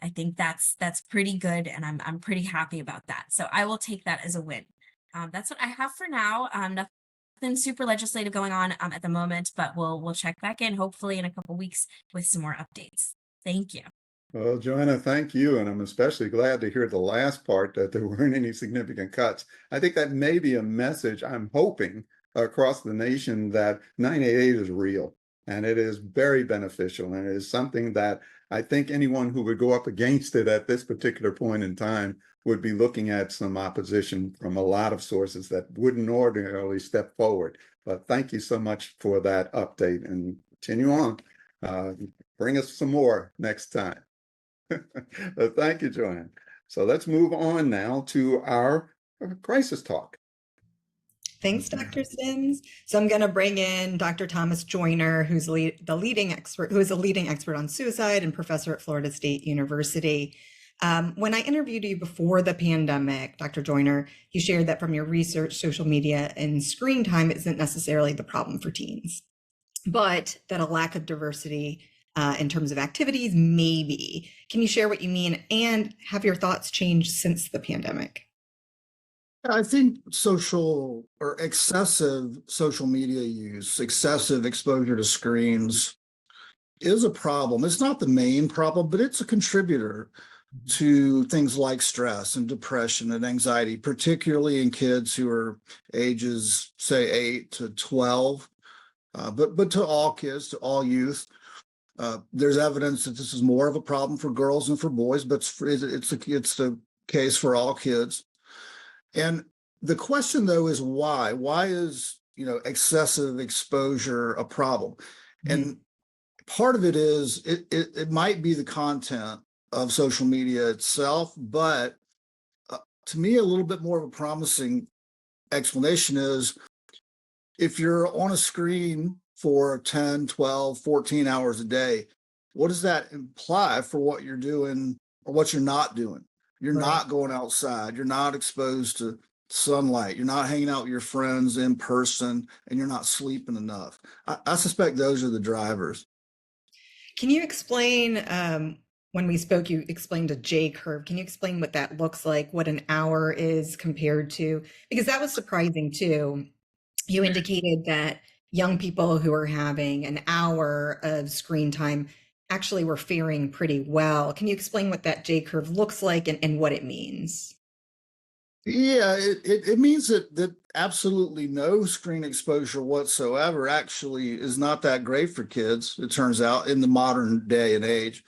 I think that's pretty good, and I'm pretty happy about that. So I will take that as a win. That's what I have for now. Nothing super legislative going on at the moment, but we'll check back in hopefully in a couple weeks with some more updates. Thank you. Well, Joanna, thank you. And I'm especially glad to hear the last part, that there weren't any significant cuts. I think that may be a message, I'm hoping, across the nation, that 988 is real and it is very beneficial. And it is something that I think anyone who would go up against it at this particular point in time would be looking at some opposition from a lot of sources that wouldn't ordinarily step forward. But thank you so much for that update, and continue on. Bring us some more next time. Thank you, Joanne. So let's move on now to our crisis talk. Thanks, Dr. Sims. So I'm going to bring in Dr. Thomas Joyner, who's who is a leading expert on suicide and professor at Florida State University. When I interviewed you before the pandemic, Dr. Joyner, you shared that from your research, social media and screen time isn't necessarily the problem for teens, but that a lack of diversity in terms of activities, maybe. Can you share what you mean, and have your thoughts changed since the pandemic? I think social or excessive social media use, excessive exposure to screens is a problem. It's not the main problem, but it's a contributor to things like stress and depression and anxiety, particularly in kids who are ages, say, 8 to 12, but to all kids, to all youth. There's evidence that this is more of a problem for girls than for boys, but it's the case for all kids. And the question, though, is why? Why is, excessive exposure a problem? And part of it is it might be the content of social media itself, but to me, a little bit more of a promising explanation is if you're on a screen for 10, 12, 14 hours a day, what does that imply for what you're doing or what you're not doing? You're not going outside. You're not exposed to sunlight. You're not hanging out with your friends in person, and you're not sleeping enough. I suspect those are the drivers. Can you explain, when we spoke, you explained a J curve. Can you explain what that looks like, what an hour is compared to? Because that was surprising too. You indicated that young people who are having an hour of screen time actually were faring pretty well. Can you explain what that J curve looks like and what it means? Yeah, it means that absolutely no screen exposure whatsoever actually is not that great for kids, it turns out, in the modern day and age.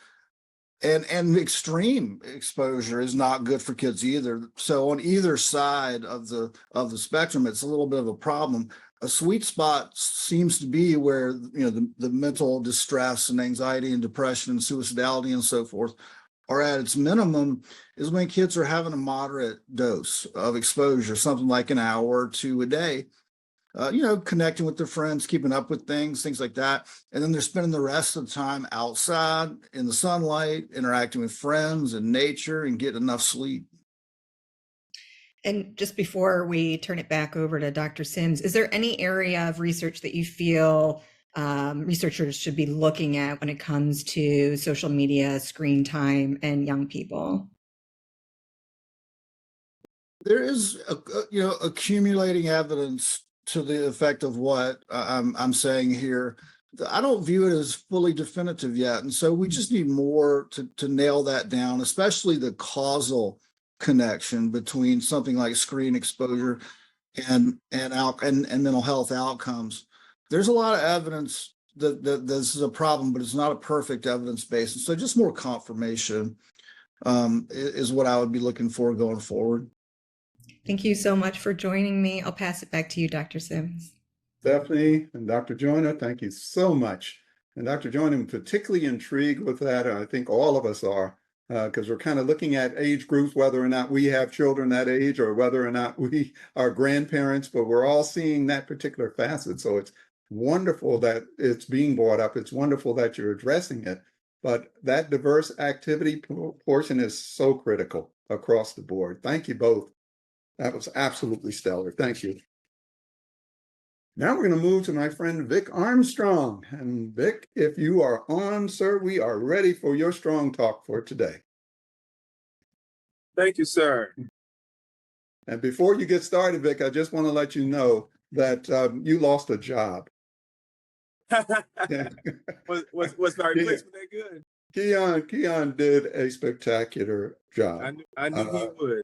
And extreme exposure is not good for kids either. So on either side of the spectrum, it's a little bit of a problem. A sweet spot seems to be where the mental distress and anxiety and depression and suicidality and so forth are at its minimum, is when kids are having a moderate dose of exposure, something like an hour or two a day, connecting with their friends, keeping up with things like that. And then they're spending the rest of the time outside in the sunlight, interacting with friends and nature, and getting enough sleep. And just before we turn it back over to Dr. Sims, is there any area of research that you feel researchers should be looking at when it comes to social media, screen time, and young people? There is, accumulating evidence to the effect of what I'm saying here. I don't view it as fully definitive yet, and so we just need more to nail that down, especially the causal connection between something like screen exposure and mental health outcomes. There's a lot of evidence that this is a problem, but it's not a perfect evidence base, and so just more confirmation is what I would be looking for going forward. Thank you so much for joining me. I'll pass it back to you, Dr. Sims. Stephanie and Dr. Joyner, thank you so much. And Dr. Joyner, I'm particularly intrigued with that. I think all of us are, because we're kind of looking at age groups, whether or not we have children that age or whether or not we are grandparents, but we're all seeing that particular facet. So it's wonderful that it's being brought up. It's wonderful that you're addressing it. But that diverse activity portion is so critical across the board. Thank you both. That was absolutely stellar. Thank you. Now we're going to move to my friend Vic Armstrong. And Vic, if you are on, sir, we are ready for your strong talk for today. Thank you, sir. And before you get started, Vic, I just want to let you know that you lost a job. Was my replacement that good? Keon did a spectacular job. I knew he would.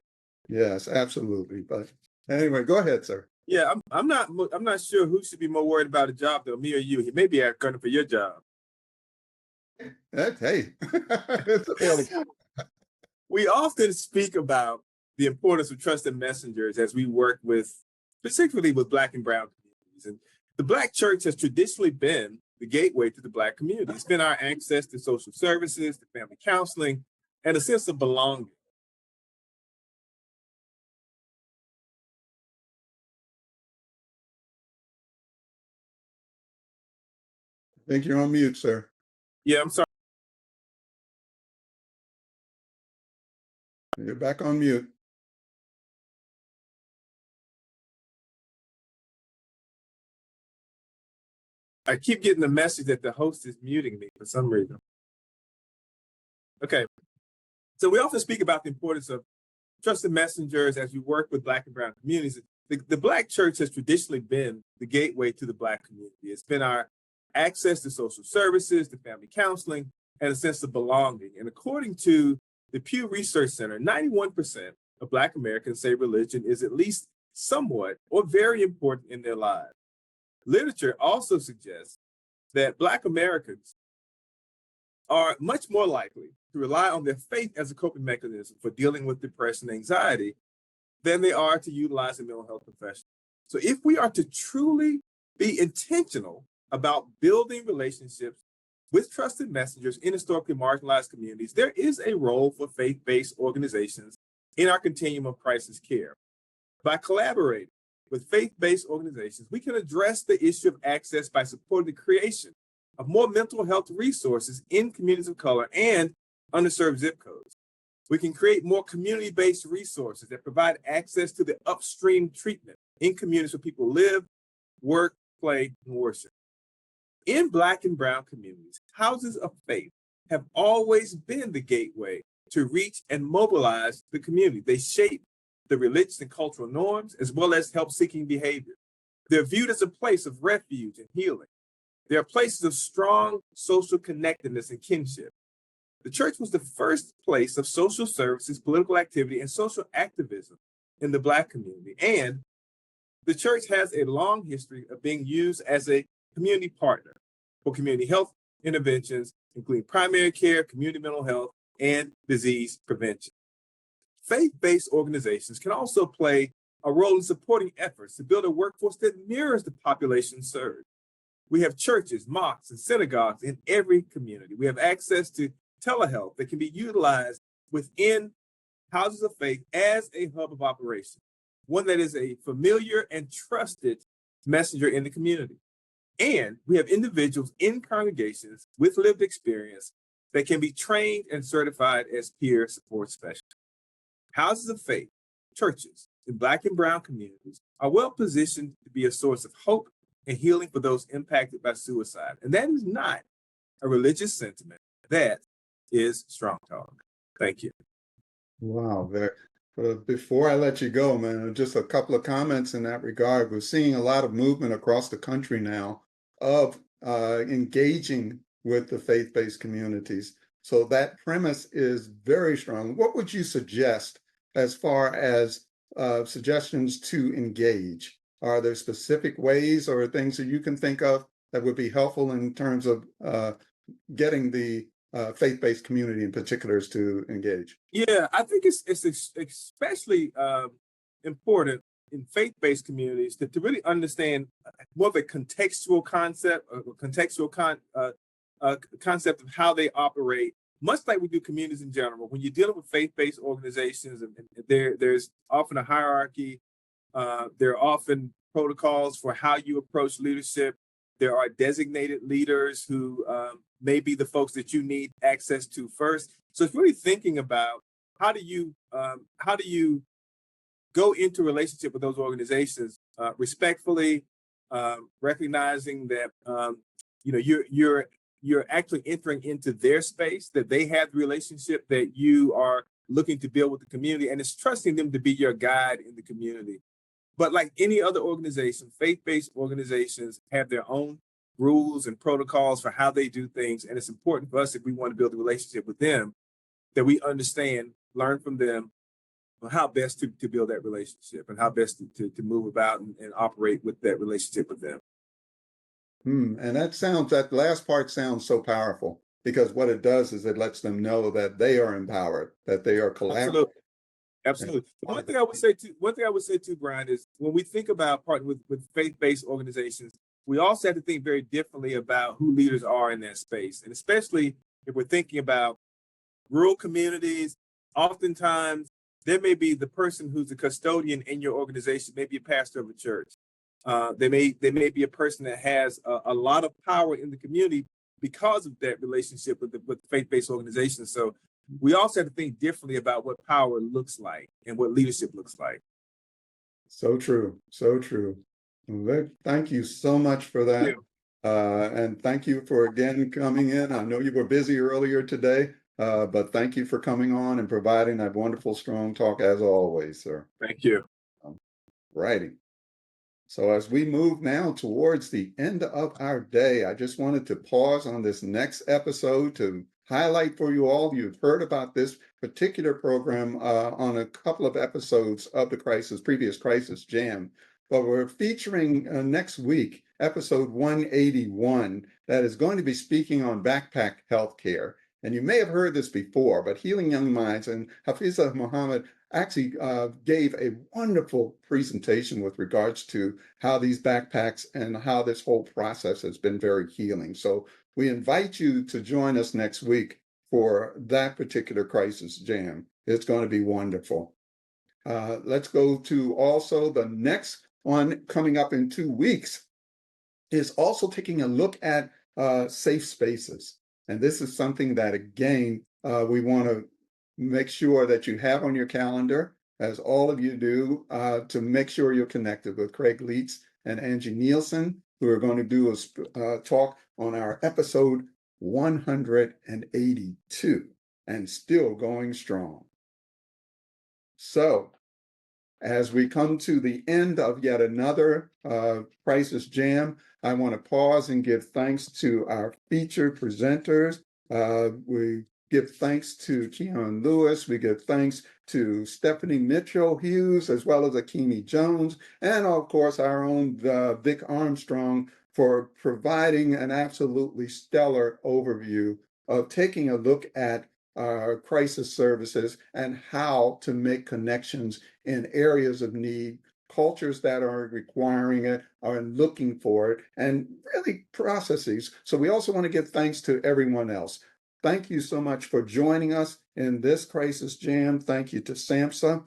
Yes, absolutely. But anyway, go ahead, sir. Yeah, I'm not sure who should be more worried about a job, though, me or you. He may be gunning for your job. Hey, we often speak about the importance of trusted messengers as we work particularly with Black and Brown communities. And the Black church has traditionally been the gateway to the Black community. It's been our access to social services, to family counseling, and a sense of belonging. I think you're on mute, sir. Yeah, I'm sorry. You're back on mute. I keep getting the message that the host is muting me for some reason. Okay. So we often speak about the importance of trusted messengers as we work with Black and Brown communities. The Black church has traditionally been the gateway to the Black community. It's been our access to social services, to family counseling, and a sense of belonging. And according to the Pew Research Center, 91% of Black Americans say religion is at least somewhat or very important in their lives. Literature also suggests that Black Americans are much more likely to rely on their faith as a coping mechanism for dealing with depression and anxiety than they are to utilize a mental health professional. So if we are to truly be intentional about building relationships with trusted messengers in historically marginalized communities, there is a role for faith-based organizations in our continuum of crisis care. By collaborating with faith-based organizations, we can address the issue of access by supporting the creation of more mental health resources in communities of color and underserved zip codes. We can create more community-based resources that provide access to the upstream treatment in communities where people live, work, play, and worship. In Black and Brown communities, houses of faith have always been the gateway to reach and mobilize the community. They shape the religious and cultural norms, as well as help-seeking behavior. They're viewed as a place of refuge and healing. They are places of strong social connectedness and kinship. The church was the first place of social services, political activity, and social activism in the Black community. And the church has a long history of being used as a community partner for community health interventions, including primary care, community mental health, and disease prevention. Faith-based organizations can also play a role in supporting efforts to build a workforce that mirrors the population served. We have churches, mosques, and synagogues in every community. We have access to telehealth that can be utilized within houses of faith as a hub of operation, one that is a familiar and trusted messenger in the community. And we have individuals in congregations with lived experience that can be trained and certified as peer support specialists. Houses of faith, churches in Black and Brown communities are well positioned to be a source of hope and healing for those impacted by suicide. And that is not a religious sentiment. That is strong talk. Thank you. Wow. Before I let you go, man, just a couple of comments in that regard. We're seeing a lot of movement across the country now of engaging with the faith-based communities. So that premise is very strong. What would you suggest as far as suggestions to engage? Are there specific ways or things that you can think of that would be helpful in terms of getting the faith-based community in particulars to engage? Yeah, I think it's especially important in faith-based communities to really understand more of a contextual concept, concept of how they operate, much like we do communities in general. When you're dealing with faith-based organizations, and there's often a hierarchy, there are often protocols for how you approach leadership. There are designated leaders who may be the folks that you need access to first. So it's really thinking about how do you go into relationship with those organizations respectfully, recognizing that you're actually entering into their space, that they have the relationship that you are looking to build with the community, and it's trusting them to be your guide in the community. But like any other organization, faith-based organizations have their own rules and protocols for how they do things. And it's important for us, if we want to build a relationship with them, that we understand, learn from them on how best to build that relationship and how best to move about and operate with that relationship with them. And that last part sounds so powerful, because what it does is it lets them know that they are empowered, that they are collaborating. Absolutely. One thing I would say too, Brian, is when we think about partnering with faith-based organizations, we also have to think very differently about who leaders are in that space. And especially if we're thinking about rural communities, oftentimes there may be the person who's the custodian in your organization, maybe a pastor of a church. They may be a person that has a lot of power in the community because of that relationship with faith-based organizations. So we also have to think differently about what power looks like and what leadership looks like. So true. So true. Well, thank you so much for that. And thank you for again coming in. I know you were busy earlier today, but thank you for coming on and providing that wonderful, strong talk as always, sir. Thank you. Righty. So as we move now towards the end of our day, I just wanted to pause on this next episode to highlight for you all. You've heard about this particular program on a couple of episodes of the previous Crisis Jam, but we're featuring next week, episode 181, that is going to be speaking on backpack healthcare. And you may have heard this before, but Healing Young Minds and Hafiza Muhammad actually gave a wonderful presentation with regards to how these backpacks and how this whole process has been very healing. So we invite you to join us next week for that particular Crisis Jam. It's going to be wonderful. Let's go to also the next one coming up in 2 weeks is also taking a look at safe spaces. And this is something that, again, we want to make sure that you have on your calendar, as all of you do, to make sure you're connected with Craig L.E.T.S and Angie Nielsen, who are going to do a talk on our episode 182 and still going strong. So as we come to the end of yet another Crisis Jam, I want to pause and give thanks to our featured presenters. We give thanks to Keon Lewis. We give thanks to Stephanie Mitchell-Hughes, as well as Akimi Jones, and of course, our own Vic Armstrong for providing an absolutely stellar overview of taking a look at crisis services and how to make connections in areas of need, cultures that are requiring it, are looking for it, and really processes. So we also want to give thanks to everyone else. Thank you so much for joining us in this Crisis Jam. Thank you to SAMHSA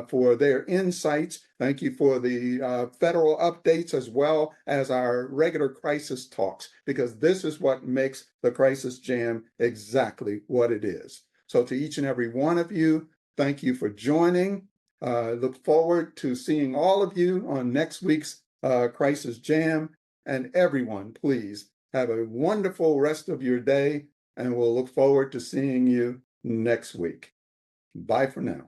for their insights. Thank you for the federal updates, as well as our regular crisis talks, because this is what makes the Crisis Jam exactly what it is. So to each and every one of you, thank you for joining. Look forward to seeing all of you on next week's Crisis Jam. and everyone, please have a wonderful rest of your day, and we'll look forward to seeing you next week. Bye for now.